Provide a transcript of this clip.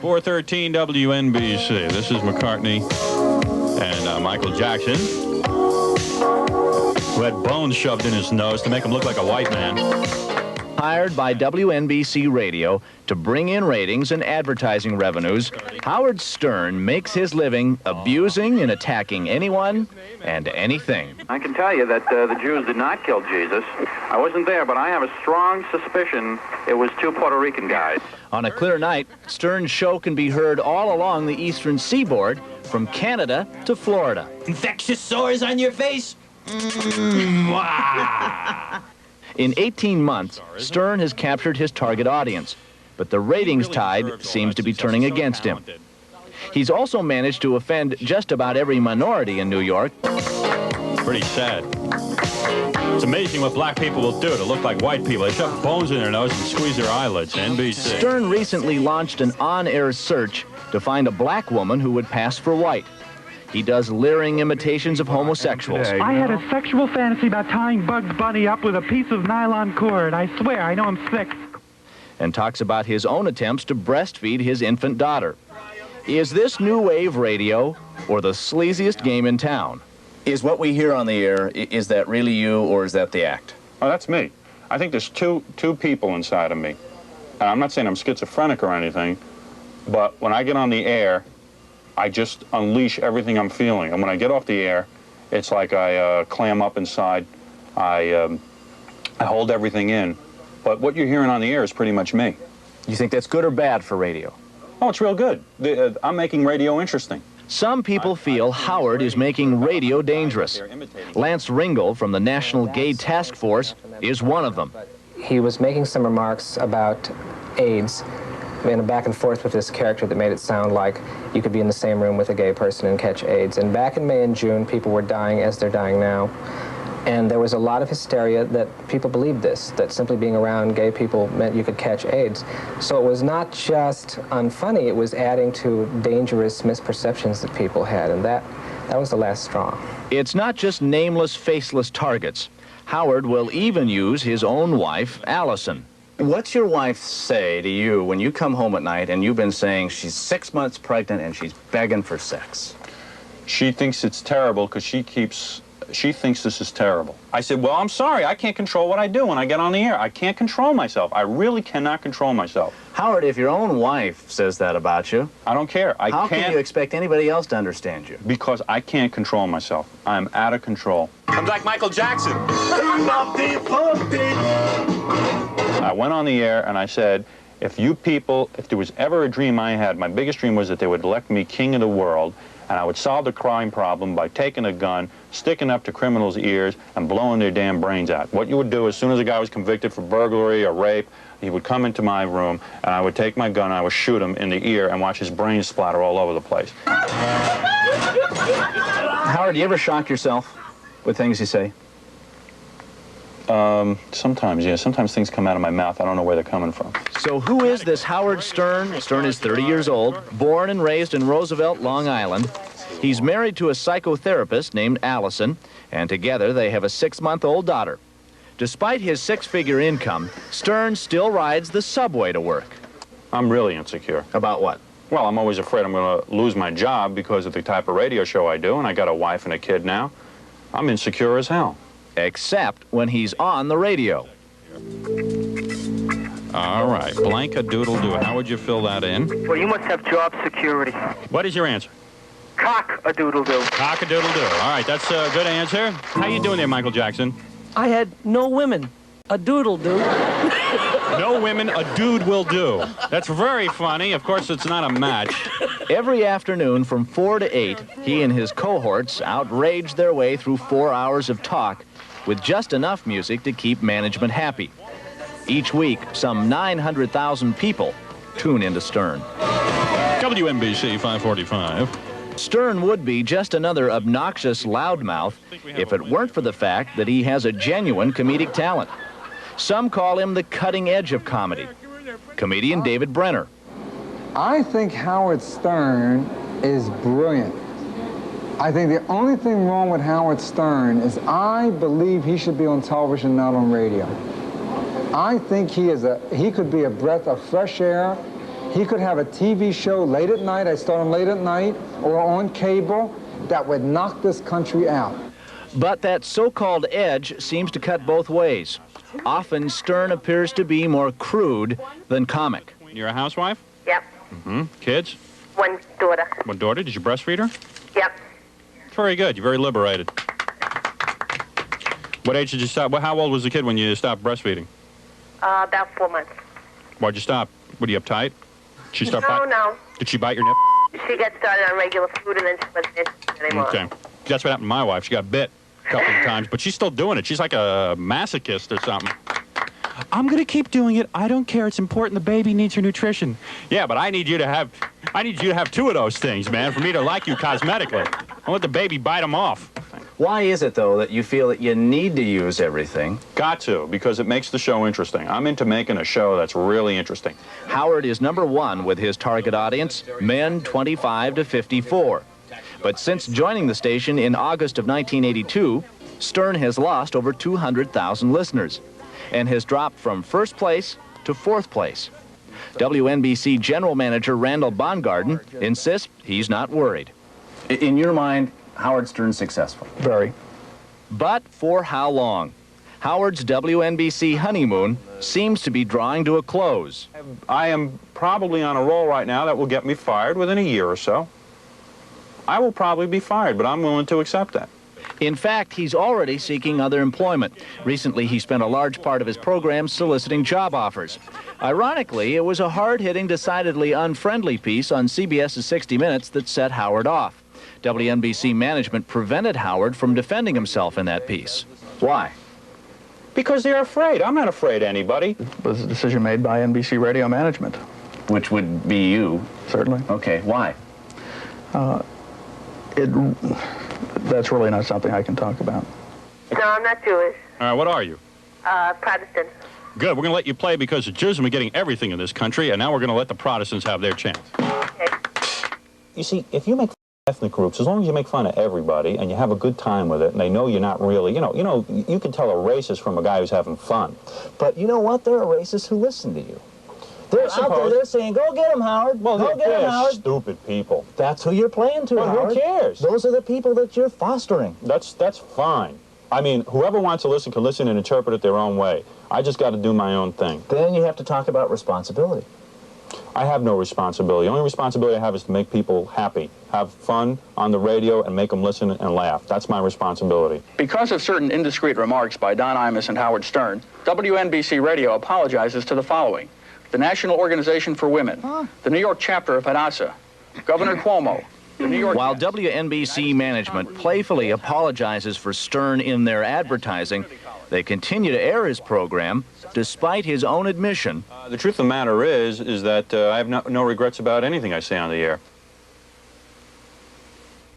413 WNBC. This is McCartney and Michael Jackson, who had bones shoved in his nose to make him look like a white man. Hired by WNBC Radio to bring in ratings and advertising revenues, Howard Stern makes his living abusing and attacking anyone and anything. I can tell you that the Jews did not kill Jesus. I wasn't there, but I have a strong suspicion it was two Puerto Rican guys. On a clear night, Stern's show can be heard all along the eastern seaboard, from Canada to Florida. Infectious sores on your face? In 18 months, Stern has captured his target audience, but the ratings tide seems to be turning against him. He's also managed to offend just about every minority in New York. Pretty sad. It's amazing what black people will do to look like white people. They shove bones in their nose and squeeze their eyelids. NBC. Stern recently launched an on-air search to find a black woman who would pass for white. He does leering imitations of homosexuals. I had a sexual fantasy about tying Bugs Bunny up with a piece of nylon cord. I swear, I know I'm 6. And talks about his own attempts to breastfeed his infant daughter. Is this new wave radio or the sleaziest game in town? Is what we hear on the air, is that really you or is that the act? Oh, that's me. I think there's two people inside of me. And I'm not saying I'm schizophrenic or anything, but when I get on the air, I just unleash everything I'm feeling. And when I get off the air, it's like I clam up inside. I hold everything in. But what you're hearing on the air is pretty much me. You think that's good or bad for radio? Oh, it's real good. I'm making radio interesting. Some people feel Howard is making radio dangerous. Lance Ringel from the National Gay Task Force is one of them. He was making some remarks about AIDS in a back and forth with this character that made it sound like you could be in the same room with a gay person and catch AIDS. And back in May and June, people were dying as they're dying now. And there was a lot of hysteria that people believed this, that simply being around gay people meant you could catch AIDS. So it was not just unfunny, it was adding to dangerous misperceptions that people had, and that was the last straw. It's not just nameless, faceless targets. Howard will even use his own wife, Allison. What's your wife say to you when you come home at night and you've been saying she's 6 months pregnant and she's begging for sex? She thinks it's terrible because she thinks this is terrible. I said, well, I'm sorry, I can't control what I do when I get on the air. I can't control myself. I really cannot control myself. Howard, if your own wife says that about you, I don't care. How can you expect anybody else to understand you? Because I can't control myself. I'm out of control. I'm like Michael Jackson. I went on the air and I said, if you people, if there was ever a dream I had, my biggest dream was that they would elect me king of the world, and I would solve the crime problem by taking a gun, sticking up to criminals' ears, and blowing their damn brains out. What you would do, as soon as a guy was convicted for burglary or rape, he would come into my room, and I would take my gun, and I would shoot him in the ear and watch his brains splatter all over the place. Howard, do you ever shock yourself with things you say? Sometimes, yeah. Sometimes things come out of my mouth. I don't know where they're coming from. So who is this Howard Stern? Stern is 30 years old, born and raised in Roosevelt, Long Island. He's married to a psychotherapist named Allison, and together they have a 6-month-old daughter. Despite his 6-figure income, Stern still rides the subway to work. I'm really insecure. About what? Well, I'm always afraid I'm going to lose my job because of the type of radio show I do, and I got a wife and a kid now. I'm insecure as hell. Except when he's on the radio. All right, blank-a-doodle-doo. How would you fill that in? Well, you must have job security. What is your answer? Cock-a-doodle-doo. Cock-a-doodle-doo. All right, that's a good answer. How you doing there, Michael Jackson? I had no women. A doodle-doo. No women, a dude will do. That's very funny. Of course, it's not a match. Every afternoon from 4 to 8, he and his cohorts outrage their way through 4 hours of talk with just enough music to keep management happy. Each week, some 900,000 people tune into Stern. WNBC 545. Stern would be just another obnoxious loudmouth if it weren't for the fact that he has a genuine comedic talent. Some call him the cutting edge of comedy. Comedian David Brenner. I think Howard Stern is brilliant. I think the only thing wrong with Howard Stern is I believe he should be on television, not on radio. I think he could be a breath of fresh air He could have a TV show late at night, I start him late at night, or on cable, that would knock this country out. But that so-called edge seems to cut both ways. Often, Stern appears to be more crude than comic. You're a housewife? Yep. Mm-hmm. Kids? One daughter. One daughter? Did you breastfeed her? Yep. Very good. You're very liberated. What age did you stop? How old was the kid when you stopped breastfeeding? About 4 months. Why'd you stop? Were you uptight? Did she start No. Did she bite your nip? She got started on regular food and then she wasn't interested anymore. Okay. That's what happened to my wife. She got bit a couple of times, but she's still doing it. She's like a masochist or something. I'm going to keep doing it. I don't care. It's important. The baby needs her nutrition. Yeah, but I need you to have two of those things, man, for me to like you cosmetically. I'll let the baby bite them off. Why is it, though, that you feel that you need to use everything? Got to, because it makes the show interesting. I'm into making a show that's really interesting. Howard is #1 with his target audience, men 25 to 54. But since joining the station in August of 1982, Stern has lost over 200,000 listeners and has dropped from first place to fourth place. WNBC General Manager Randall Bongarden insists he's not worried. In your mind, Howard Stern's successful? Very. But for how long? Howard's WNBC honeymoon seems to be drawing to a close. I am probably on a roll right now that will get me fired within a year or so. I will probably be fired, but I'm willing to accept that. In fact, he's already seeking other employment. Recently, he spent a large part of his program soliciting job offers. Ironically, it was a hard-hitting, decidedly unfriendly piece on CBS's 60 Minutes that set Howard off. WNBC management prevented Howard from defending himself in that piece. Why? Because they're afraid. I'm not afraid of anybody. It was a decision made by NBC radio management. Which would be you? Certainly. Okay, why? That's really not something I can talk about. No, I'm not Jewish. All right, what are you? Protestant. Good. We're going to let you play because the Jews have been getting everything in this country, and now we're going to let the Protestants have their chance. Okay. You see, if you make fun of ethnic groups, as long as you make fun of everybody and you have a good time with it, and they know you're not really, you can tell a racist from a guy who's having fun. But you know what? There are racists who listen to you. They're out there, they're saying, go get him, Howard. Well, go get him, Howard. Stupid people. That's who you're playing to, Well, Howard. who cares? Those are the people that you're fostering. That's fine. I mean, whoever wants to listen can listen and interpret it their own way. I just got to do my own thing. Then you have to talk about responsibility. I have no responsibility. The only responsibility I have is to make people happy, have fun on the radio, and make them listen and laugh. That's my responsibility. Because of certain indiscreet remarks by Don Imus and Howard Stern, WNBC Radio apologizes to the following: the National Organization for Women, the New York chapter of Hadassah, Governor Cuomo, the New York... While WNBC management playfully apologizes for Stern in their advertising, they continue to air his program despite his own admission. The truth of the matter is that I have no regrets about anything I say on the air.